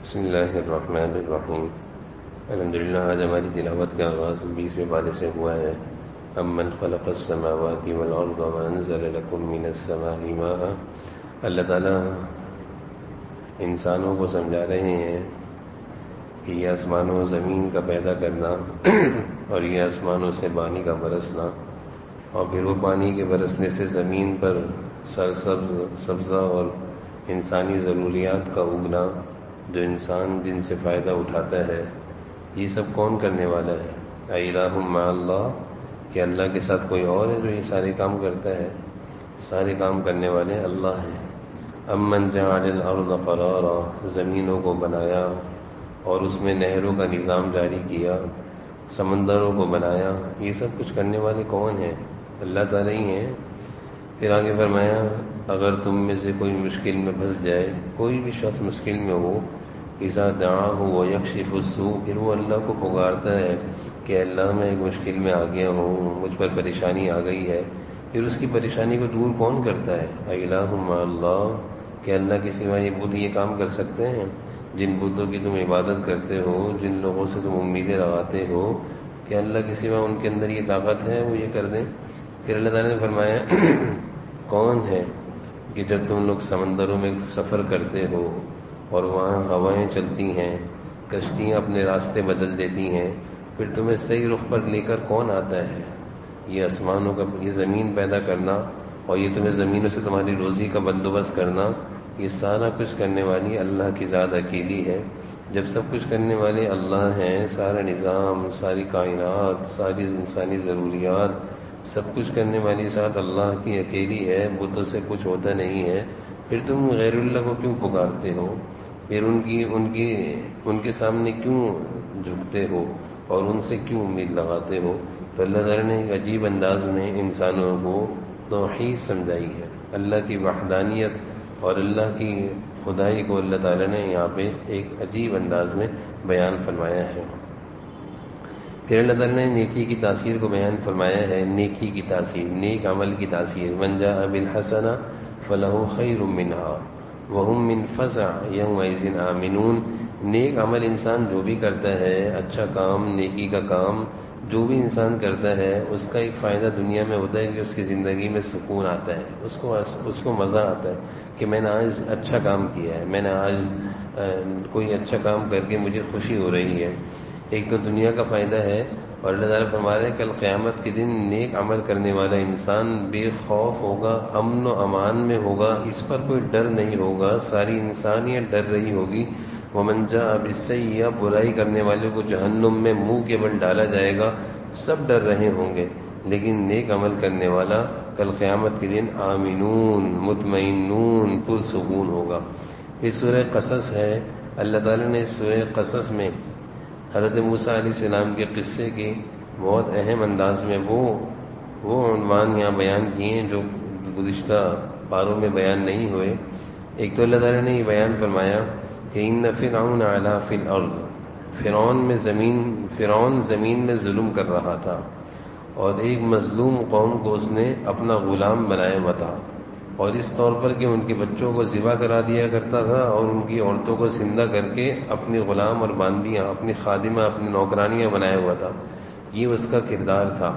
بسم اللہ الرحمن الرحیم۔ الحمدللہ آج ہماری تلاوت کا آغاز 20ویں پارے سے ہوا ہے۔ امن خلق السماوات والارض وانزل لکم من السماء ماء۔ اللہ تعالیٰ انسانوں کو سمجھا رہے ہیں کہ یہ آسمان و زمین کا پیدا کرنا اور یہ آسمانوں سے پانی کا برسنا، اور پھر وہ پانی کے برسنے سے زمین پر سبزہ اور انسانی ضروریات کا اگنا، جو انسان جن سے فائدہ اٹھاتا ہے، یہ سب کون کرنے والا ہے؟ الہ مع اللہ، کہ اللہ کے ساتھ کوئی اور ہے جو یہ سارے کام کرتا ہے؟ سارے کام کرنے والے اللہ ہیں۔ امن جعل الارض قرارا، زمینوں کو بنایا اور اس میں نہروں کا نظام جاری کیا، سمندروں کو بنایا، یہ سب کچھ کرنے والے کون ہیں؟ اللہ تعالیٰ ہی ہیں۔ پھر آگے فرمایا اگر تم میں سے کوئی مشکل میں پھنس جائے، کوئی بھی شخص مشکل میں ہو، اذا دعاہ ویکشف السوء، پھر وہ اللہ کو پکارتا ہے کہ اللہ میں ایک مشکل میں آ گیا ہوں، مجھ پر پریشانی آ گئی ہے، پھر اس کی پریشانی کو دور کون کرتا ہے؟ الہ مع اللہ، کہ اللہ کے سوا یہ بت یہ کام کر سکتے ہیں؟ جن بتوں کی تم عبادت کرتے ہو، جن لوگوں سے تم امیدیں لگاتے ہو، کہ اللہ کے سوا ان کے اندر یہ طاقت ہے وہ یہ کر دیں؟ پھر اللہ تعالیٰ نے فرمایا کون ہے کہ جب تم لوگ سمندروں میں سفر کرتے ہو اور وہاں ہوائیں چلتی ہیں، کشتیاں اپنے راستے بدل دیتی ہیں، پھر تمہیں صحیح رخ پر لے کر کون آتا ہے؟ یہ آسمانوں کا، یہ زمین پیدا کرنا اور یہ تمہیں زمینوں سے تمہاری روزی کا بندوبست کرنا، یہ سارا کچھ کرنے والی اللہ کی ذات اکیلی ہے۔ جب سب کچھ کرنے والے اللہ ہیں، سارا نظام، ساری کائنات، ساری انسانی ضروریات، سب کچھ کرنے والی ذات اللہ کی اکیلی ہے، بتوں سے کچھ ہوتا نہیں ہے، پھر تم غیر اللہ کو کیوں پکارتے ہو؟ پھر ان کے سامنے کیوں جھکتے ہو اور ان سے کیوں امید لگاتے ہو؟ تو اللہ تعالیٰ نے ایک عجیب انداز میں انسانوں کو توحید سمجھائی ہے، اللہ کی وحدانیت اور اللہ کی خدائی کو اللہ تعالیٰ نے یہاں پہ ایک عجیب انداز میں بیان فرمایا ہے۔ پھر اللہ تعالیٰ نے نیکی کی تاثیر کو بیان فرمایا ہے، نیکی کی تاثیر، نیک عمل کی تاثیر۔ من جاء بالحسنہ فلہ خیر منہا وہم من فزع یومئذ آمنون۔ نیک عمل انسان جو بھی کرتا ہے، اچھا کام، نیکی کا کام جو بھی انسان کرتا ہے، اس کا ایک فائدہ دنیا میں ہوتا ہے کہ اس کی زندگی میں سکون آتا ہے، اس کو مزہ آتا ہے کہ میں نے آج اچھا کام کیا ہے، میں نے آج کوئی اچھا کام کر کے مجھے خوشی ہو رہی ہے۔ ایک تو دنیا کا فائدہ ہے، اور اللہ تعالیٰ فرما رہے ہیں کل قیامت کے دن نیک عمل کرنے والا انسان بے خوف ہوگا، امن و امان میں ہوگا، اس پر کوئی ڈر نہیں ہوگا، ساری انسانیت ڈر رہی ہوگی۔ ومن جاء بالسیئہ، برائی کرنے والے کو جہنم میں منہ کے بل ڈالا جائے گا، سب ڈر رہے ہوں گے، لیکن نیک عمل کرنے والا کل قیامت کے دن آمنون، مطمئنون، پرسکون ہوگا۔ یہ سورہ قصص ہے۔ اللہ تعالیٰ نے سورہ قصص میں حضرت موسیٰ علیہ السلام کے قصے کی بہت اہم انداز میں وہ عنوان یہاں بیان کیے ہیں جو گزشتہ پاروں میں بیان نہیں ہوئے۔ ایک تو اللہ تعالیٰ نے یہ بیان فرمایا کہ ان فرعون علا فی الارض، فرعون زمین میں ظلم کر رہا تھا، اور ایک مظلوم قوم کو اس نے اپنا غلام بنایا ہوا تھا، اور اس طور پر کہ ان کے بچوں کو ذبح کرا دیا کرتا تھا اور ان کی عورتوں کو زندہ کر کے اپنی غلام اور باندیاں، اپنی خادمہ، اپنی نوکرانیاں بنایا ہوا تھا۔ یہ اس کا کردار تھا،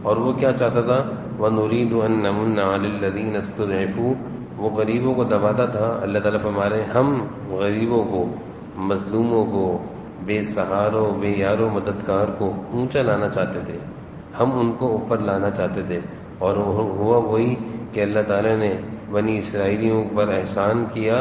اور وہ کیا چاہتا تھا؟ وَنُرِيدُ أَن نَّمُنَّ عَلَى الَّذِينَ اسْتُضْعِفُوا، وہ غریبوں کو دباتا تھا۔ اللہ تعالیٰ فرما رہے ہیں ہم غریبوں کو، مظلوموں کو، بے سہاروں، بے یاروں، مددگار کو اونچا لانا چاہتے تھے، ہم ان کو اوپر لانا چاہتے تھے۔ اور ہوا وہی کہ اللہ تعالیٰ نے بنی اسرائیلیوں پر احسان کیا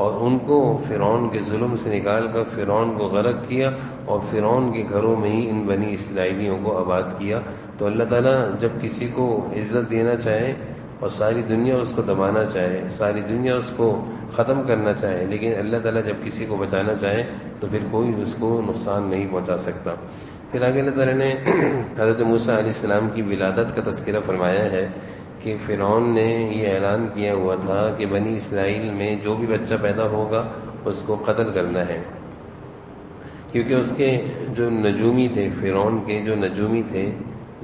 اور ان کو فرعون کے ظلم سے نکال کر فرعون کو غرق کیا، اور فرعون کے گھروں میں ہی ان بنی اسرائیلیوں کو آباد کیا۔ تو اللہ تعالیٰ جب کسی کو عزت دینا چاہے اور ساری دنیا اس کو دبانا چاہے، ساری دنیا اس کو ختم کرنا چاہے، لیکن اللہ تعالیٰ جب کسی کو بچانا چاہے تو پھر کوئی اس کو نقصان نہیں پہنچا سکتا۔ پھر آگے اللہ تعالیٰ نے حضرت موسیٰ علیہ السلام کی ولادت کا تذکرہ فرمایا ہے کہ فرعون نے یہ اعلان کیا ہوا تھا کہ بنی اسرائیل میں جو بھی بچہ پیدا ہوگا اس کو قتل کرنا ہے، کیونکہ اس کے جو نجومی تھے، فرعون کے جو نجومی تھے،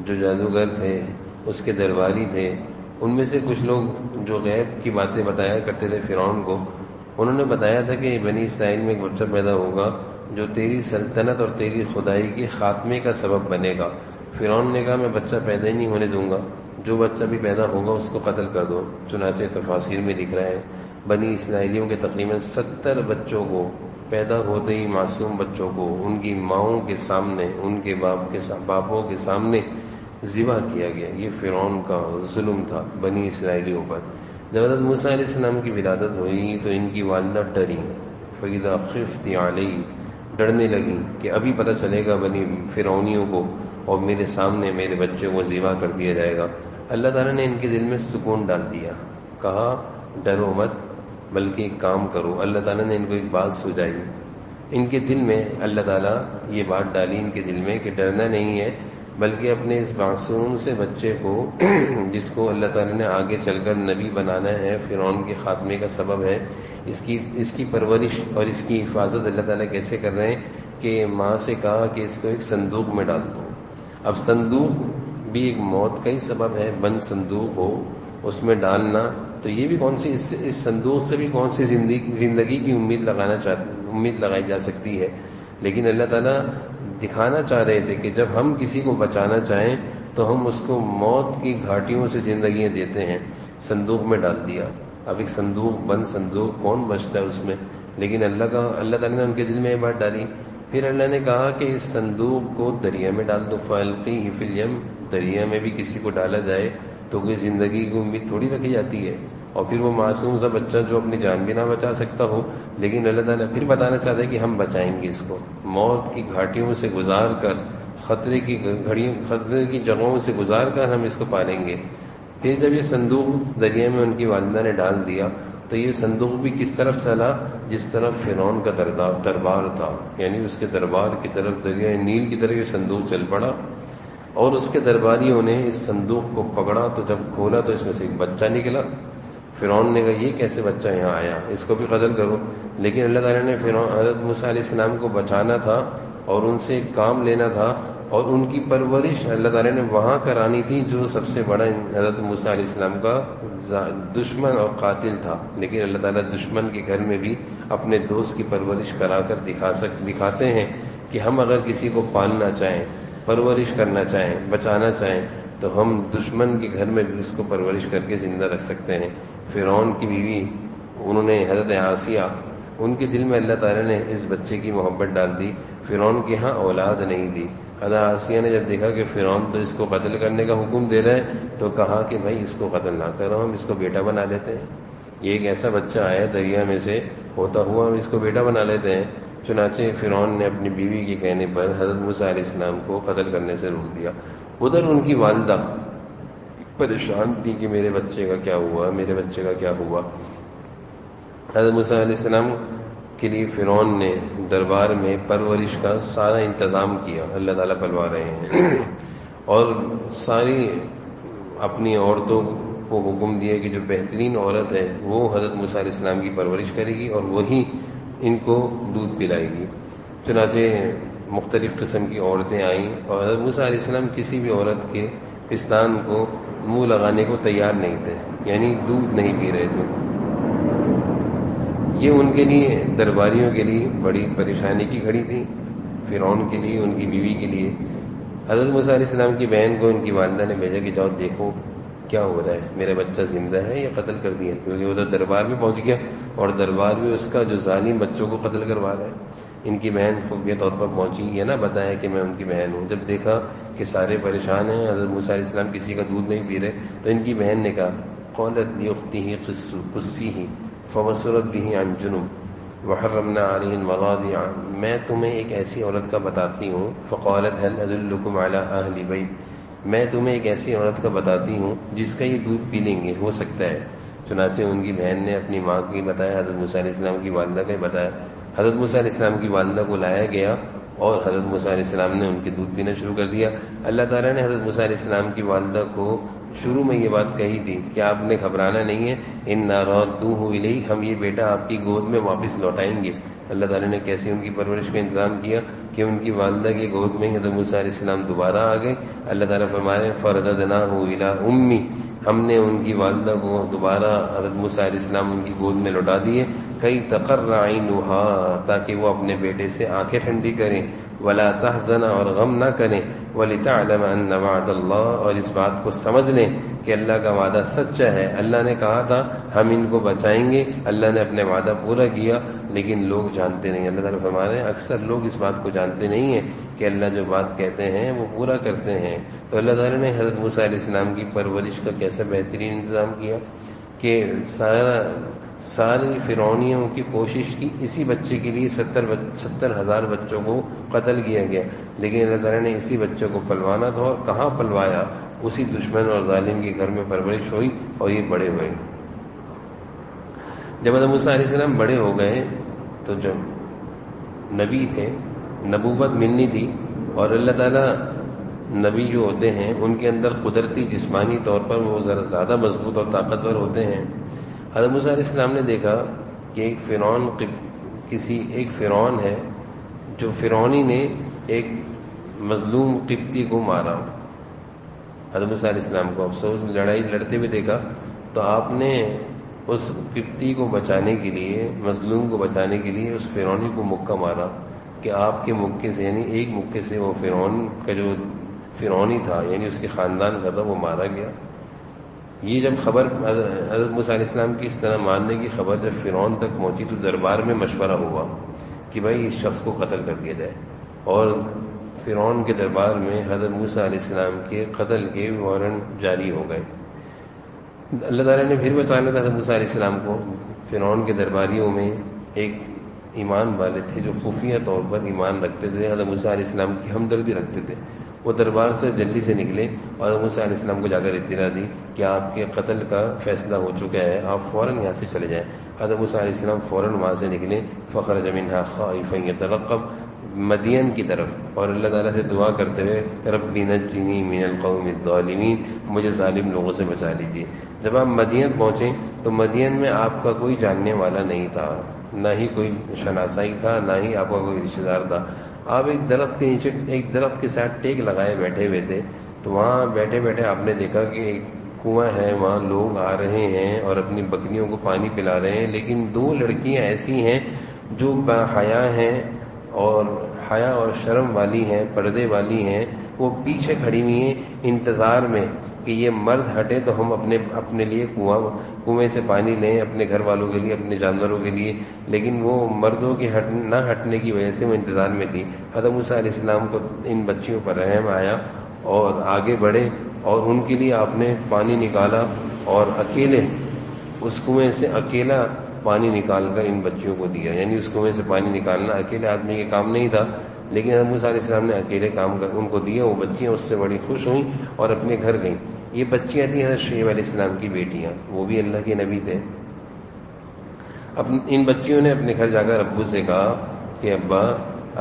جو جادوگر تھے، اس کے درباری تھے، ان میں سے کچھ لوگ جو غیب کی باتیں بتایا کرتے تھے فرعون کو، انہوں نے بتایا تھا کہ بنی اسرائیل میں ایک بچہ پیدا ہوگا جو تیری سلطنت اور تیری خدائی کے خاتمے کا سبب بنے گا۔ فرعون نے کہا میں بچہ پیدا ہی نہیں ہونے دوں گا، جو بچہ بھی پیدا ہوگا اس کو قتل کر دو۔ چنانچہ تفاسیر میں لکھ رہا ہے بنی اسرائیلیوں کے تقریباً 70 بچوں کو پیدا ہوتے ہی معصوم بچوں کو ان کی ماؤں کے سامنے، ان کے باپوں کے سامنے ذبح کیا گیا۔ یہ فرعون کا ظلم تھا بنی اسرائیلیوں پر۔ جب حضرت موسیٰ علیہ السلام کی ولادت ہوئی تو ان کی والدہ ڈری، فَإِذَا خِفْتِ عَلَيْهِ، ڈرنے لگی کہ ابھی پتہ چلے گا بنی فرعونیوں کو اور میرے سامنے میرے بچے کو ذبح کر دیا جائے گا۔ اللہ تعالیٰ نے ان کے دل میں سکون ڈال دیا، کہا ڈرو مت بلکہ ایک کام کرو۔ اللہ تعالیٰ نے ان کو ایک بات سجائی، ان کے دل میں اللہ تعالیٰ یہ بات ڈالی ان کے دل میں کہ ڈرنا نہیں ہے، بلکہ اپنے اس معصوم سے بچے کو جس کو اللہ تعالیٰ نے آگے چل کر نبی بنانا ہے، فرعون کے خاتمے کا سبب ہے، اس کی پرورش اور اس کی حفاظت اللہ تعالیٰ کیسے کر رہے ہیں کہ ماں سے کہا کہ اس کو ایک صندوق میں ڈال دو۔ اب صندوق بھی ایک موت کا ہی سبب ہے، بند صندوق ہو اس میں ڈالنا، تو یہ بھی کون سی اس صندوق سے بھی کون سی زندگی کی امید لگائی جا سکتی ہے۔ لیکن اللہ تعالیٰ دکھانا چاہ رہے تھے کہ جب ہم کسی کو بچانا چاہیں تو ہم اس کو موت کی گھاٹیوں سے زندگیاں دیتے ہیں۔ صندوق میں ڈال دیا، اب ایک صندوق بند صندوق کون بچتا ہے اس میں، لیکن اللہ تعالیٰ نے ان کے دل میں یہ بات ڈالی۔ پھر اللہ نے کہا کہ اس صندوق کو دریا میں ڈال دو، فَأَلْقِيهِ فِي الْيَمِّ، دریا میں بھی کسی کو ڈالا جائے تو کوئی زندگی کی امید تھوڑی رکھی جاتی ہے۔ اور پھر وہ معصوم سا بچہ جو اپنی جان بھی نہ بچا سکتا ہو، لیکن اللہ تعالیٰ پھر بتانا چاہتا ہے کہ ہم بچائیں گے اس کو، موت کی گھاٹیوں سے گزار کر، خطرے کی جگہوں سے گزار کر ہم اس کو پالیں گے۔ پھر جب یہ صندوق دریا میں ان کی والدہ نے ڈال دیا تو یہ صندوق بھی کس طرف چلا، جس طرف فرعون کا دربار تھا، یعنی اس کے دربار کی طرف، دریائے نیل کی طرف یہ صندوق چل پڑا، اور اس کے درباریوں نے اس صندوق کو پکڑا تو جب کھولا تو اس میں سے ایک بچہ نکلا۔ فرعون نے کہا یہ کیسے بچہ یہاں آیا، اس کو بھی قتل کرو۔ لیکن اللہ تعالیٰ نے حضرت موسیٰ علیہ السلام کو بچانا تھا اور ان سے ایک کام لینا تھا، اور ان کی پرورش اللہ تعالیٰ نے وہاں کرانی تھی جو سب سے بڑا حضرت موسیٰ علیہ السلام کا دشمن اور قاتل تھا۔ لیکن اللہ تعالیٰ دشمن کے گھر میں بھی اپنے دوست کی پرورش کرا کر دکھاتے ہیں کہ ہم اگر کسی کو پالنا چاہیں، پرورش کرنا چاہیں، بچانا چاہیں تو ہم دشمن کے گھر میں بھی اس کو پرورش کر کے زندہ رکھ سکتے ہیں۔ فرعون کی بیوی انہوں نے حضرت آسیہ، ان کے دل میں اللہ تعالیٰ نے اس بچے کی محبت ڈال دی۔ فرعون کے ہاں اولاد نہیں دی۔ حضرت آسیہ نے جب دیکھا کہ فرعون تو اس کو قتل کرنے کا حکم دے رہا ہے تو کہا کہ بھائی اس کو قتل نہ کرو، ہم اس کو بیٹا بنا لیتے ہیں، یہ ایک ایسا بچہ آیا دریا میں سے ہوتا ہوا، ہم اس کو بیٹا بنا لیتے ہیں۔ چنانچہ فرعون نے اپنی بیوی کے کہنے پر حضرت موسیٰ علیہ السلام کو قتل کرنے سے روک دیا۔ ادھر ان کی والدہ پریشان تھی کہ میرے بچے کا کیا ہوا، میرے بچے کا کیا ہوا۔ حضرت موسیٰ علیہ السلام کے لیے فرعون نے دربار میں پرورش کا سارا انتظام کیا، اللہ تعالیٰ پلوا رہے ہیں، اور ساری اپنی عورتوں کو حکم دیا کہ جو بہترین عورت ہے وہ حضرت موسیٰ علیہ السلام کی پرورش کرے گی اور وہی ان کو دودھ پلائے گی۔ چنانچہ مختلف قسم کی عورتیں آئیں اور حضرت موسیٰ علیہ السلام کسی بھی عورت کے پستان کو منہ لگانے کو تیار نہیں تھے، یعنی دودھ نہیں پی رہے تھے۔ یہ ان کے لیے، درباریوں کے لیے بڑی پریشانی کی گھڑی تھی، فرعون کے لیے، ان کی بیوی کے لیے۔ حضرت موسیٰ علیہ السلام کی بہن کو ان کی والدہ نے بھیجا کہ جاؤ دیکھو کیا ہو رہا ہے، میرا بچہ زندہ ہے یا قتل کر دیا، کیونکہ وہ تو دربار میں پہنچ گیا اور دربار میں اس کا جو ظالم بچوں کو قتل کروا رہا ہے۔ ان کی بہن خفیہ طور پر پہنچی، یہ نہ بتایا کہ میں ان کی بہن ہوں۔ جب دیکھا کہ سارے پریشان ہیں، حضرت موسیٰ علیہ السلام کسی کا دودھ نہیں پی رہے، تو ان کی بہن نے کہا قالت لاختہ قصیہ فبصرت بہ عن جنب وحرمنا علیہ المراضع، میں تمہیں ایک ایسی عورت کا بتاتی ہوں، فقالت هل ادلکم علی اہل بیت، میں تمہیں ایک ایسی عورت کا بتاتی ہوں جس کا یہ دودھ پی لیں گے، ہو سکتا ہے۔ چنانچہ ان کی بہن نے اپنی ماں کی بتایا، حضرت موسیٰ علیہ السلام کی والدہ کا بتایا۔ حضرت موسیٰ علیہ السلام کی والدہ کو لایا گیا اور حضرت موسیٰ علیہ السلام نے ان کے دودھ پینا شروع کر دیا۔ اللہ تعالیٰ نے حضرت موسیٰ علیہ السلام کی والدہ کو شروع میں یہ بات کہی تھی کہ آپ نے گھبرانا نہیں ہے، انا رادوہ الیک، ہم یہ بیٹا آپ کی گود میں واپس لوٹائیں گے۔ اللہ تعالیٰ نے کیسے ان کی پرورش کا انتظام کیا کہ ان کی والدہ کی گود میں حضرت موسیٰ علیہ السلام دوبارہ آ گئے۔ اللہ تعالیٰ فرما رہے ہیں فرددناہ الی امی، ہم نے ان کی والدہ کو دوبارہ حضرت موسیٰ علیہ السلام ان کی گود میں لوٹا دیے۔ کئی تقر عینها، تاکہ وہ اپنے بیٹے سے آنکھیں ٹھنڈی کریں، ولا تحزن، اور غم نہ کریں، ولتعلم ان وعد اللہ، اور اس بات کو سمجھ لیں کہ اللہ کا وعدہ سچا ہے۔ اللہ نے کہا تھا ہم ان کو بچائیں گے، اللہ نے اپنے وعدہ پورا کیا، لیکن لوگ جانتے نہیں۔ اللہ تعالیٰ فرما رہے ہیں اکثر لوگ اس بات کو جانتے نہیں ہیں کہ اللہ جو بات کہتے ہیں وہ پورا کرتے ہیں۔ تو اللہ تعالیٰ نے حضرت موسیٰ علیہ السلام کی پرورش کا کیسا بہترین انتظام کیا کہ ساری فرعونیوں کی کوشش کی اسی بچے کے لیے 70,000 بچوں کو قتل کیا گیا، لیکن اللہ تعالیٰ نے اسی بچوں کو پلوانا تھا، اور کہاں پلوایا؟ اسی دشمن اور ظالم کے گھر میں پرورش ہوئی اور یہ بڑے ہوئے۔ جب حضرت موسیٰ علیہ السلام بڑے ہو گئے تو جب نبی تھے، نبوت ملنی تھی، اور اللہ تعالیٰ نبی جو ہوتے ہیں ان کے اندر قدرتی جسمانی طور پر وہ ذرا زیادہ مضبوط اور طاقتور ہوتے ہیں۔ حضرت موسیٰ علیہ السلام نے دیکھا کہ ایک فرعون ہے، جو فرعونی نے ایک مظلوم قبطی کو مارا۔ حضرت موسیٰ علیہ السلام کو افسوس، لڑائی لڑتے ہوئے دیکھا تو آپ نے اس قبطی کو بچانے کے لیے، مظلوم کو بچانے کے لیے اس فرعونی کو مکہ مارا کہ آپ کے مکے سے، یعنی ایک مکے سے وہ فرعون کا جو فرعونی تھا، یعنی اس کے خاندان کا تھا، وہ مارا گیا۔ یہ جب خبر حضرت موسیٰ علیہ السلام کی اس طرح ماننے کی خبر جب فرعون تک پہنچی تو دربار میں مشورہ ہوا کہ بھائی اس شخص کو قتل کر دیا جائے، اور فرعون کے دربار میں حضرت موسیٰ علیہ السلام کے قتل کے وارنٹ جاری ہو گئے۔ اللہ تعالیٰ نے پھر بچانا تھا حضرت موسیٰ علیہ السلام کو۔ فرعون کے درباریوں میں ایک ایمان والے تھے جو خفیہ طور پر ایمان رکھتے تھے، حضرت موسیٰ علیہ السلام کی ہمدردی رکھتے تھے۔ وہ دربار سے جلدی سے نکلے اور حضرت موسیٰ علیہ السلام کو جا کر اطلاع دی کہ آپ کے قتل کا فیصلہ ہو چکا ہے، آپ فوراً یہاں سے چلے جائیں۔ حضرت موسیٰ علیہ السلام فوراً وہاں سے نکلے، فخرج منها خائفا يترقب، مدین کی طرف، اور اللہ تعالیٰ سے دعا کرتے ہوئے رب نجنی من القوم الظالمین، مجھے ظالم لوگوں سے بچا لیجیے۔ جب آپ مدین پہنچے تو مدین میں آپ کا کوئی جاننے والا نہیں تھا، نہ ہی کوئی شناسائی تھا، نہ ہی آپ کا کوئی رشتہ دار تھا۔ آپ ایک درخت کے نیچے، ایک درخت کے ساتھ ٹیک لگائے بیٹھے ہوئے تھے، تو وہاں بیٹھے بیٹھے آپ نے دیکھا کہ ایک کنواں ہے، وہاں لوگ آ رہے ہیں اور اپنی بکریوں کو پانی پلا رہے ہیں، لیکن دو لڑکیاں ایسی ہیں جو باحیا ہیں اور حیا اور شرم والی ہیں، پردے والی ہیں، وہ پیچھے کھڑی ہوئی ہیں انتظار میں کہ یہ مرد ہٹے تو ہم اپنے لیے کنویں سے پانی لیں، اپنے گھر والوں کے لیے، اپنے جانوروں کے لیے، لیکن وہ مردوں کے نہ ہٹنے کی وجہ سے وہ انتظار میں تھی۔ حضرت موسیٰ علیہ السلام کو ان بچیوں پر رحم آیا اور آگے بڑھے، اور ان کے لیے آپ نے پانی نکالا، اور اکیلے اس کنویں سے اکیلا پانی نکال کر ان بچیوں کو دیا۔ یعنی اس کنویں سے پانی نکالنا اکیلے آدمی کے کام نہیں تھا، لیکن حضرت موسیٰ علیہ السلام نے اکیلے کام کر ان کو دیا۔ وہ بچیاں اس سے بڑی خوش ہوئیں اور اپنے گھر گئیں۔ یہ بچیاں تھیں حضرت شعیب علیہ السلام کی بیٹیاں، وہ بھی اللہ کے نبی تھے۔ ان بچیوں نے اپنے گھر جا کر ابو سے کہا کہ ابا،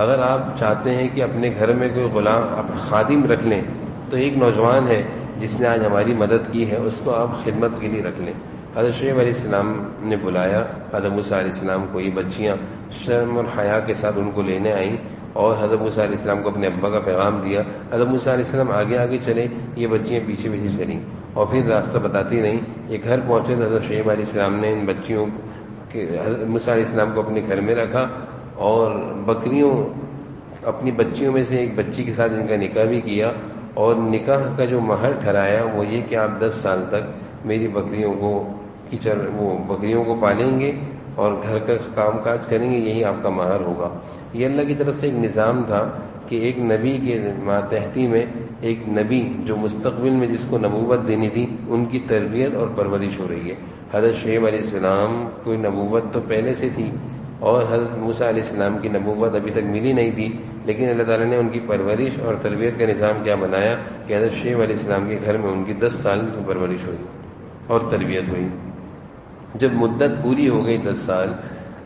اگر آپ چاہتے ہیں کہ اپنے گھر میں کوئی غلام خادم رکھ لیں تو ایک نوجوان ہے جس نے آج ہماری مدد کی ہے، اس کو آپ خدمت کے لیے رکھ لیں۔ حضرت شعیب علیہ السلام نے بلایا حضرت موسیٰ علیہ السلام کو۔ یہ بچیاں شرم اور حیا کے ساتھ ان کو لینے آئیں اور حضرت موسیٰ علیہ السلام کو اپنے ابا کا پیغام دیا۔ حضرت موسیٰ علیہ السلام آگے آگے چلے، یہ بچیاں پیچھے پیچھے چلیں، اور پھر راستہ بتاتی نہیں۔ یہ گھر پہنچے تو حضرت شعیب علیہ السلام نے ان بچیوں کے حضرت موسیٰ علیہ السلام کو اپنے گھر میں رکھا، اور بکریوں اپنی بچیوں میں سے ایک بچی کے ساتھ ان کا نکاح بھی کیا، اور نکاح کا جو مہر ٹھہرایا وہ یہ کہ آپ 10 سال تک میری بکریوں کو پالیں گے اور گھر کا کام کاج کریں گے، یہی آپ کا مہر ہوگا۔ یہ اللہ کی طرف سے ایک نظام تھا کہ ایک نبی کے ماتحتی میں ایک نبی جو مستقبل میں جس کو نبوت دینی تھی، ان کی تربیت اور پرورش ہو رہی ہے۔ حضرت شعیب علیہ السلام کوئی نبوت تو پہلے سے تھی، اور حضرت موسیٰ علیہ السلام کی نبوت ابھی تک ملی نہیں تھی، لیکن اللہ تعالیٰ نے ان کی پرورش اور تربیت کا نظام کیا بنایا کہ حضرت شعیب علیہ السلام کے گھر میں ان کی 10 سال کی پرورش ہوئی اور تربیت ہوئی۔ جب مدت پوری ہو گئی 10 سال،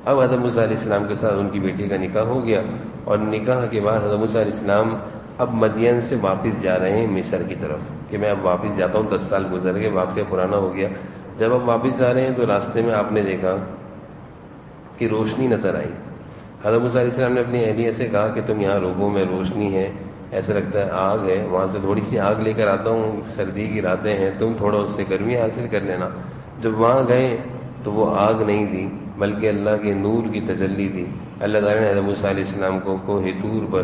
اب حضرت موسیٰ علیہ السلام کے ساتھ ان کی بیٹی کا نکاح ہو گیا، اور نکاح کے بعد حضرت موسیٰ علیہ السلام اب مدین سے واپس جا رہے ہیں مصر کی طرف کہ میں اب واپس جاتا ہوں، 10 سال گزر گئے، واقعہ پرانا ہو گیا۔ جب اب واپس جا رہے ہیں تو راستے میں آپ نے دیکھا کہ روشنی نظر آئی۔ حضرت موسیٰ علیہ السلام نے اپنی اہلیہ سے کہا کہ تم یہاں رکو، میں روشنی ہے، ایسا لگتا ہے آگ ہے، وہاں سے تھوڑی سی آگ لے کر آتا ہوں، سردی کی راتیں ہیں، تم تھوڑا اس سے گرمی حاصل کر لینا۔ جب وہاں گئے تو وہ آگ نہیں تھی، بلکہ اللہ کے نور کی تجلی تھی۔ اللہ تعالیٰ نے حضرت موسیٰ علیہ السلام کو کوہ طور پر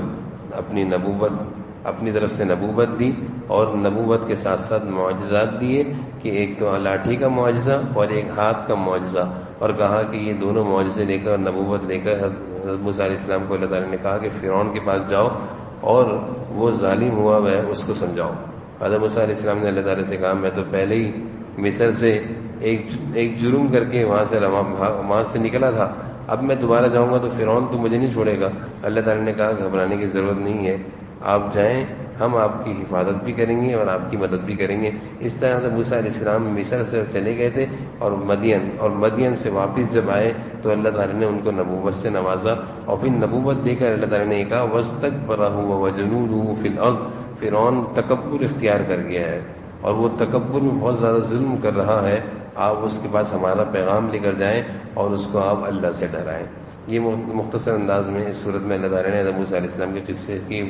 اپنی طرف سے نبوت دی، اور نبوت کے ساتھ ساتھ معجزات دیے، کہ ایک تو لاٹھی کا معجزہ اور ایک ہاتھ کا معجزہ، اور کہا کہ یہ دونوں معجزے لے کر اور نبوت لے کر حضرت موسیٰ علیہ السلام کو اللہ تعالیٰ نے کہا کہ فرعون کے پاس جاؤ اور وہ ظالم ہوا ہے اس کو سمجھاؤ۔ حضرت موسیٰ علیہ السلام نے اللہ تعالیٰ سے کہا میں تو پہلے ہی مصر سے ایک جرم کر کے وہاں سے نکلا تھا، اب میں دوبارہ جاؤں گا تو فرعون تو مجھے نہیں چھوڑے گا۔ اللہ تعالیٰ نے کہا گھبرانے کی ضرورت نہیں ہے، آپ جائیں، ہم آپ کی حفاظت بھی کریں گے اور آپ کی مدد بھی کریں گے۔ اس طرح سے موسیٰ علیہ السلام مصر سے چلے گئے تھے، اور مدین سے واپس جب آئے تو اللہ تعالیٰ نے ان کو نبوت سے نوازا، اور پھر نبوت دے کر اللہ تعالیٰ نے کہا وَاسْتَكْبَرَ هُوَ وَجُنُودُهُ فِي الْأَرْضِ، فرعون تکبر اختیار کر گیا ہے اور وہ تکبر میں بہت زیادہ ظلم کر رہا ہے، آپ اس کے پاس ہمارا پیغام لے کر جائیں اور اس کو آپ اللہ سے ڈرائیں۔ یہ مختصر انداز میں اس صورت میں اللہ تعالیٰ نے حضرت موسیٰ علیہ السلام کے قصے کی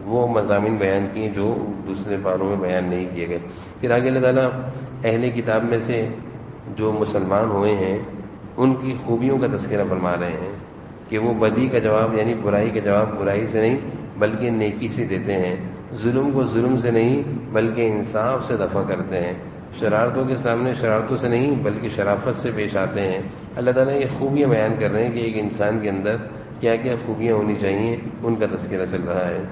وہ مضامین بیان کیے جو دوسرے پاروں میں بیان نہیں کیے گئے۔ پھر آگے اللہ تعالیٰ اہل کتاب میں سے جو مسلمان ہوئے ہیں ان کی خوبیوں کا تذکرہ فرما رہے ہیں کہ وہ بدی کا جواب یعنی برائی کا جواب برائی سے نہیں بلکہ نیکی سے دیتے ہیں، ظلم کو ظلم سے نہیں بلکہ انصاف سے دفع کرتے ہیں، شرارتوں کے سامنے شرارتوں سے نہیں بلکہ شرافت سے پیش آتے ہیں۔ اللہ تعالیٰ یہ خوبیاں بیان کر رہے ہیں کہ ایک انسان کے اندر کیا کیا خوبیاں ہونی چاہیے، ان کا تذکرہ چل رہا ہے۔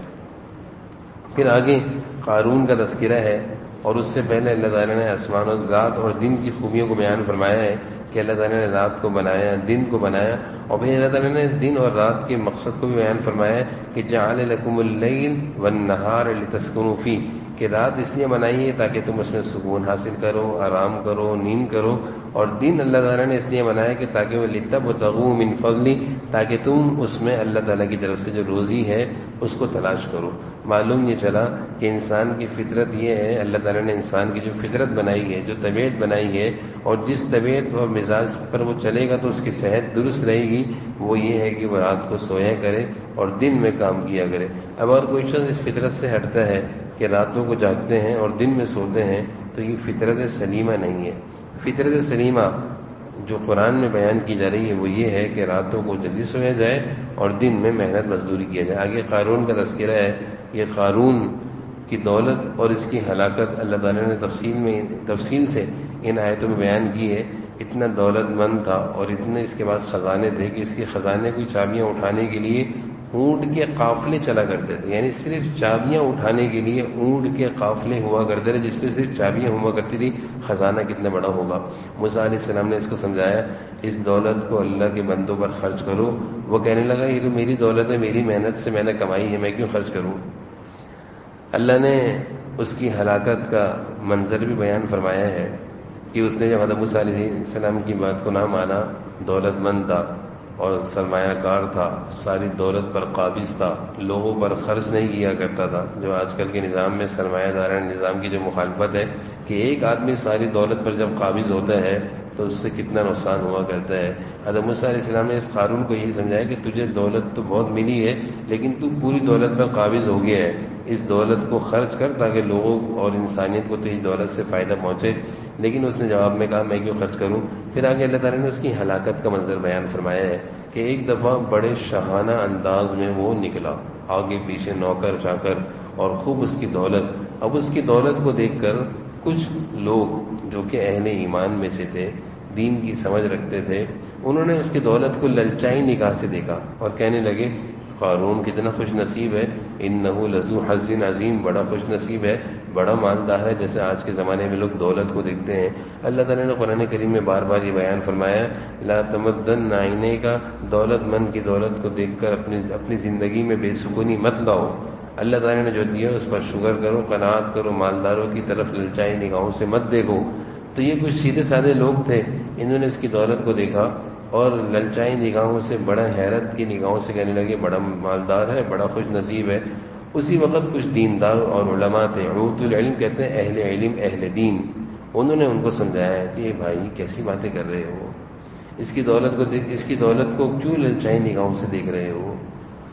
پھر آگے قارون کا تذکرہ ہے، اور اس سے پہلے اللہ تعالیٰ نے آسمان اور رات اور دن کی خوبیوں کو بیان فرمایا ہے کہ اللہ تعالیٰ نے رات کو بنایا، دن کو بنایا، اور پھر اللہ تعالیٰ نے دن اور رات کے مقصد کو بھی بیان فرمایا ہے کہ جعل لکم اللیل والنہار لتسکنوا فیہ، کہ رات اس لیے بنائی ہے تاکہ تم اس میں سکون حاصل کرو، آرام کرو، نیند کرو، اور دن اللہ تعالیٰ نے اس لیے بنایا کہ تاکہ وہ لتبتغوا من فضلی، تاکہ تم اس میں اللہ تعالیٰ کی طرف سے جو روزی ہے اس کو تلاش کرو۔ معلوم یہ چلا کہ انسان کی فطرت یہ ہے، اللہ تعالیٰ نے انسان کی جو فطرت بنائی ہے، جو طبیعت بنائی ہے، اور جس طبیعت اور مزاج پر وہ چلے گا تو اس کی صحت درست رہے گی، وہ یہ ہے کہ وہ رات کو سویا کرے اور دن میں کام کیا کرے۔ اب اگر کوئی شخص اس فطرت سے ہٹتا ہے کہ راتوں کو جاگتے ہیں اور دن میں سوتے ہیں تو یہ فطرت سلیمہ نہیں ہے۔ فطرت سلیمہ جو قرآن میں بیان کی جا رہی ہے وہ یہ ہے کہ راتوں کو جلدی سویا جائے اور دن میں محنت مزدوری کیا جائے۔ آگے قارون کا تذکرہ ہے، یہ قارون کی دولت اور اس کی ہلاکت اللہ تعالیٰ نے تفصیل سے ان آیتوں میں بیان کی ہے۔ اتنا دولت مند تھا اور اتنے اس کے پاس خزانے تھے کہ اس کے خزانے کی چابیاں اٹھانے کے لیے اونٹ کے قافلے چلا کرتے تھے، یعنی صرف چابیاں اٹھانے کے لیے اونٹ کے قافلے ہوا کرتے تھے جس میں صرف چابیاں ہوا کرتی تھی۔ خزانہ کتنا بڑا ہوگا۔ موسیٰ علیہ السلام نے اس کو سمجھایا اس دولت کو اللہ کے بندوں پر خرچ کرو۔ وہ کہنے لگا یہ تو میری دولت ہے، میری محنت سے میں نے کمائی ہے، میں کیوں خرچ کروں۔ اللہ نے اس کی ہلاکت کا منظر بھی بیان فرمایا ہے کہ اس نے جب حضرت موسیٰ علیہ السلام کی بات کو نہ مانا، دولت مند تھا اور سرمایہ کار تھا، ساری دولت پر قابض تھا، لوگوں پر خرچ نہیں کیا کرتا تھا، جو آج کل کے نظام میں سرمایہ دارانہ نظام کی جو مخالفت ہے کہ ایک آدمی ساری دولت پر جب قابض ہوتا ہے تو اس سے کتنا نقصان ہوا کرتا ہے۔ حضرت موسیٰ علیہ السلام نے اس قارون کو یہی سمجھایا کہ تجھے دولت تو بہت ملی ہے لیکن تو پوری دولت پر قابض ہو گیا ہے، اس دولت کو خرچ کر تاکہ لوگوں اور انسانیت کو تیری دولت سے فائدہ پہنچے۔ لیکن اس نے جواب میں کہا میں کیوں خرچ کروں۔ پھر آگے اللہ تعالیٰ نے اس کی ہلاکت کا منظر بیان فرمایا ہے کہ ایک دفعہ بڑے شاہانہ انداز میں وہ نکلا، آگے پیچھے نوکر چاکر اور خوب اس کی دولت۔ اب اس کی دولت کو دیکھ کر کچھ لوگ جو کہ اہل ایمان میں سے تھے، دین کی سمجھ رکھتے تھے، انہوں نے اس کی دولت کو للچائی نگاہ سے دیکھا اور کہنے لگے قارون کتنا خوش نصیب ہے، انہ لذو حظ عظیم، بڑا خوش نصیب ہے، بڑا مالدار ہے، جیسے آج کے زمانے میں لوگ دولت کو دیکھتے ہیں۔ اللہ تعالیٰ نے قرآن کریم میں بار بار یہ بیان فرمایا لا تمدن عینے کا، دولت مند کی دولت کو دیکھ کر اپنی زندگی میں بے سکونی مت لاؤ۔ اللہ تعالیٰ نے جو دیا اس پر شکر کرو، قناعت کرو، مالداروں کی طرف للچائی نگاہوں سے مت دیکھو۔ تو یہ کچھ سیدھے سادے لوگ تھے، انہوں نے اس کی دولت کو دیکھا اور للچائی نگاہوں سے، بڑا حیرت کی نگاہوں سے کہنے لگے بڑا مالدار ہے، بڑا خوش نصیب ہے۔ اسی وقت کچھ دیندار اور علماء تھے، عروت العلم کہتے ہیں اہل علم اہل دین، انہوں نے ان کو سمجھایا کہ یہ بھائی کیسی باتیں کر رہے ہو، اس کی دولت کو کیوں للچائی نگاہوں سے دیکھ رہے ہو،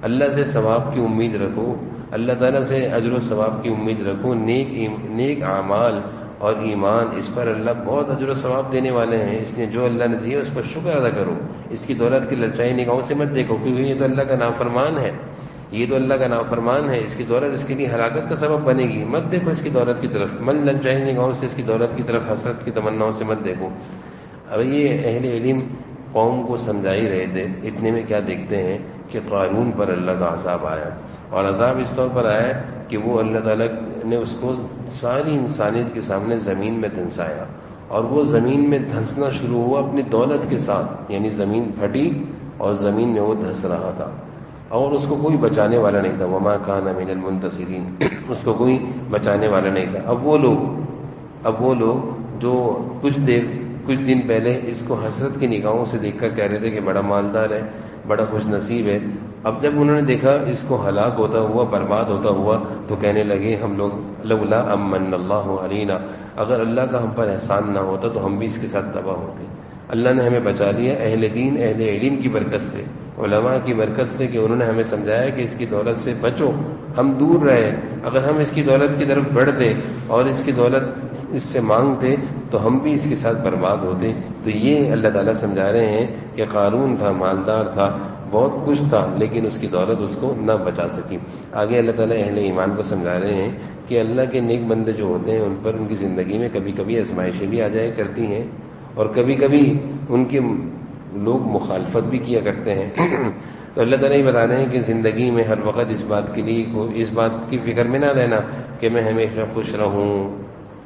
اللہ سے ثواب کی امید رکھو، اللہ تعالیٰ سے اجر و ثواب کی امید رکھو، نیک اعمال اور ایمان، اس پر اللہ بہت اجر و ثواب دینے والے ہیں. اس نے جو اللہ نے دیا اس پر شکر ادا کرو. اس کی دولت کی للچائی نگاہوں سے مت دیکھو، کیونکہ یہ تو اللہ کا نافرمان ہے. یہ تو اللہ کا نافرمان ہے. اس کی دولت اس کے لیے ہلاکت کا سبب بنے گی. مت دیکھو اس کی دولت کی طرف، من للچائی نگاہوں سے اس کی دولت کی طرف، حسرت کی تمناؤں سے مت دیکھو. اب یہ اہل علم قوم کو سمجھا ہی رہے تھے. اتنے میں کیا دیکھتے ہیں کہ قارون پر اللہ کا عذاب آیا، اور عذاب اس طور پر آیا کہ وہ اللہ تعالیٰ نے اس کو ساری انسانیت کے سامنے زمین میں دھنسایا، اور وہ زمین میں دھنسنا شروع ہوا اپنی دولت کے ساتھ. یعنی زمین پھٹی اور زمین میں وہ دھنس رہا تھا، اور اس کو کوئی بچانے والا نہیں تھا. وما کان من المنتصرین، اس کو کوئی بچانے والا نہیں تھا. اب وہ لوگ جو کچھ دن پہلے اس کو حسرت کی نگاہوں سے دیکھ کر کہہ رہے تھے کہ بڑا مالدار ہے، بڑا خوش نصیب ہے، اب جب انہوں نے دیکھا اس کو ہلاک ہوتا ہوا، برباد ہوتا ہوا، تو کہنے لگے ہم لوگ لولا امن اللہ علینا، اگر اللہ کا ہم پر احسان نہ ہوتا تو ہم بھی اس کے ساتھ تباہ ہوتے. اللہ نے ہمیں بچا لیا اہل دین اہل علم کی برکت سے، علماء کی برکت سے، کہ انہوں نے ہمیں سمجھایا کہ اس کی دولت سے بچو، ہم دور رہے. اگر ہم اس کی دولت کی طرف بڑھتے اور اس کی دولت اس سے مانگتے تو ہم بھی اس کے ساتھ برباد ہوتے. تو یہ اللہ تعالیٰ سمجھا رہے ہیں کہ قارون تھا، مالدار تھا، بہت کچھ تھا، لیکن اس کی دولت اس کو نہ بچا سکی. آگے اللہ تعالیٰ اہل ایمان کو سمجھا رہے ہیں کہ اللہ کے نیک بندے جو ہوتے ہیں ان پر ان کی زندگی میں کبھی کبھی آزمائشیں بھی آ جایا کرتی ہیں، اور کبھی کبھی ان کے لوگ مخالفت بھی کیا کرتے ہیں. تو اللہ تعالیٰ یہ بتا رہے ہیں کہ زندگی میں ہر وقت اس بات کی فکر میں نہ رہنا کہ میں ہمیشہ خوش رہوں،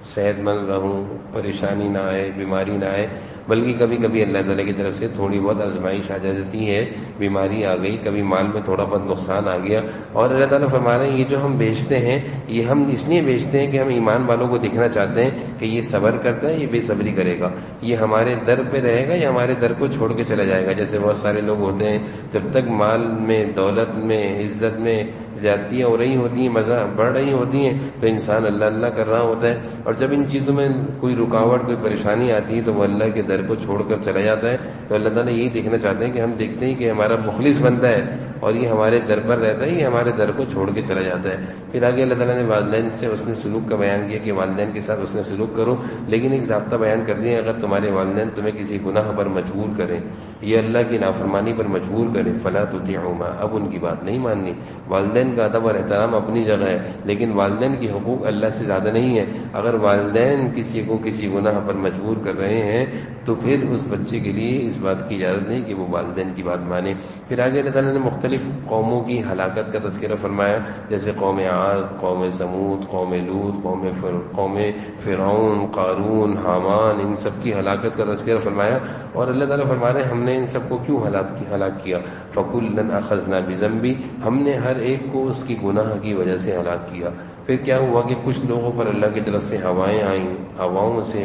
صحت مند رہوں، پریشانی نہ آئے، بیماری نہ آئے، بلکہ کبھی کبھی اللہ تعالیٰ کی طرف سے تھوڑی بہت آزمائش آ جاتی ہے، بیماری آ گئی، کبھی مال میں تھوڑا بہت نقصان آ گیا. اور اللہ تعالیٰ فرما رہے ہیں یہ جو ہم بیچتے ہیں یہ ہم اس لیے بیچتے ہیں کہ ہم ایمان والوں کو دکھنا چاہتے ہیں کہ یہ صبر کرتا ہے، یہ بے صبری کرے گا، یہ ہمارے در پہ رہے گا یا ہمارے در کو چھوڑ کے چلا جائے گا. جیسے بہت سارے لوگ ہوتے ہیں جب تک مال میں، دولت میں، عزت میں زیادتیاں ہو رہی ہوتی ہیں، مزہ بڑھ رہی ہوتی ہیں، تو انسان اللہ اللہ کر رہا ہوتا ہے، اور جب ان چیزوں میں کوئی رکاوٹ، کوئی پریشانی آتی ہے تو وہ اللہ کے در کو چھوڑ کر چلا جاتا ہے. تو اللہ تعالیٰ یہی دیکھنا چاہتے ہیں کہ ہم دیکھتے ہیں کہ ہمارا مخلص بندہ ہے اور یہ ہمارے در پر رہتا ہے، یہ ہمارے در کو چھوڑ کے چلا جاتا ہے. پھر آگے اللہ تعالیٰ نے والدین سے اس نے سلوک کا بیان کیا کہ والدین کے ساتھ اس نے سلوک کرو، لیکن ایک ضابطہ بیان کر دیا، اگر تمہارے والدین تمہیں کسی گناہ پر مجبور کریں، یہ اللہ کی نافرمانی پر مجبور کریں، فلا تطیعہما، اب ان کی بات نہیں ماننی. والدین کا ادب اور احترام اپنی جگہ ہے، لیکن والدین کے حقوق اللہ سے زیادہ نہیں ہے. اگر والدین کسی کو کسی گناہ پر مجبور کر رہے ہیں تو پھر اس بچے کے لیے اس بات کی اجازت نہیں کہ وہ والدین کی بات مانے. پھر آگے اللہ تعالیٰ نے مختلف قوموں کی ہلاکت کا تذکرہ فرمایا، جیسے قوم عاد، قوم سمود، قوم لوط، قوم فرعون، قارون، حامان، ان سب کی ہلاکت کا تذکرہ فرمایا. اور اللہ تعالیٰ فرما رہے ہیں ہم نے ان سب کو کیوں ہلاک کیا، فَكُلًّا أَخَذْنَا بِذَنبِهِ، ہم نے ہر ایک کو اس کی گناہ کی وجہ سے ہلاک کیا. پھر کیا ہوا کہ کچھ لوگوں پر اللہ کی طرف سے ہوائیں آئیں، ہواؤں سے،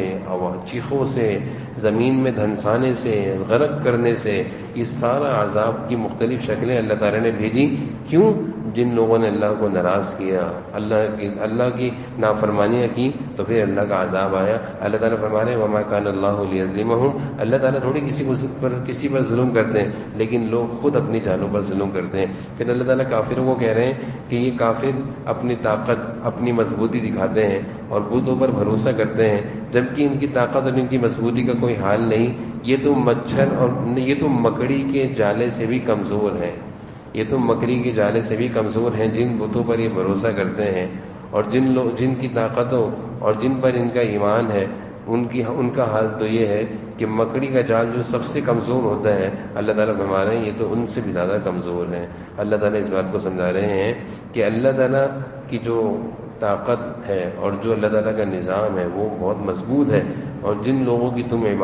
چیخوں سے، زمین میں دھنسانے سے، غرق کرنے سے، یہ سارا عذاب کی مختلف شکلیں اللہ تعالیٰ نے بھیجی. کیوں؟ جن لوگوں نے اللہ کو ناراض کیا، اللہ کی نافرمانیاں کی، تو پھر اللہ کا عذاب آیا. اللہ تعالیٰ فرما رہے ہیں وما کان اللہ لیظلمہم، اللہ تعالیٰ تھوڑی کسی پر ظلم کرتے ہیں، لیکن لوگ خود اپنی جانوں پر ظلم کرتے ہیں. پھر اللہ تعالیٰ کافروں کو کہہ رہے ہیں کہ یہ کافر اپنی طاقت، اپنی مضبوطی دکھاتے ہیں اور بتوں پر بھروسہ کرتے ہیں، جبکہ ان کی طاقت اور ان کی مضبوطی کا کوئی حال نہیں. یہ تو مچھر اور یہ تو مکڑی کے جالے سے بھی کمزور ہیں، یہ تو مکڑی کے جالے سے بھی کمزور ہیں جن بتوں پر یہ بھروسہ کرتے ہیں. اور جن کی طاقتوں اور جن پر ان کا ایمان ہے ان کا حال تو یہ ہے کہ مکڑی کا جال جو سب سے کمزور ہوتا ہے، اللہ تعالیٰ فرما رہے ہیں یہ تو ان سے بھی زیادہ کمزور ہیں. اللہ تعالیٰ اس بات کو سمجھا رہے ہیں کہ اللہ تعالیٰ کی جو طاقت ہے اور جو اللہ تعالیٰ کا نظام ہے وہ بہت مضبوط ہے، اور جن لوگوں کی تم